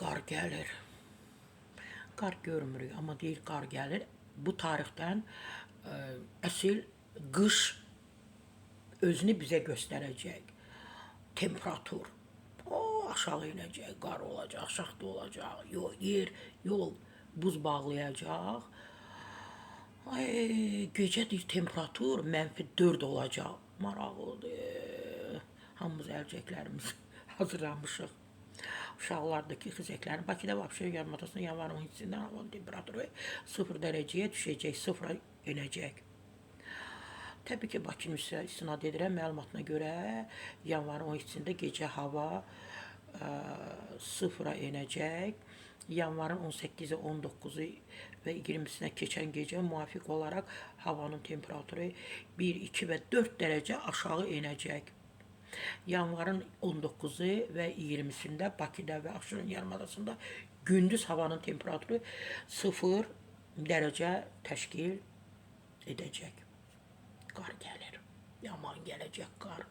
Qar gəlir. Qar görmürük, amma deyir qar gəlir. Bu tarixdən əsl qış özünü bizə göstərəcək. Temperatur. Aşağı inəcək, qar olacaq, şaxta olacaq, yol buz bağlayacaq. Gecə deyir temperatur -4 olacaq. Maraqlıdır. Hamımız əlcəklərimiz hazırlamışıq. Uşaqlardakı xizəklərin Bakıda vəbşə yarımadasında yanvarın 12-sindən havanın temperaturu 0 dərəcəyə düşəcək, 0-a enəcək. Təbii ki, Bakının istinad edirəm məlumatına görə yanvarın 12-sində gecə hava 0-a enəcək. Yanvarın 18-i, 19-u və 20-sinə keçən gecə müvafiq olaraq havanın temperaturu 1, 2 və 4 dərəcə aşağı enəcək. Yanvarın 19-u və 20-sində Bakıda və Abşeron yarımadasında gündüz havanın temperaturu 0 dərəcə təşkil edəcək. Qar gəlir. Yaman gələcək qar.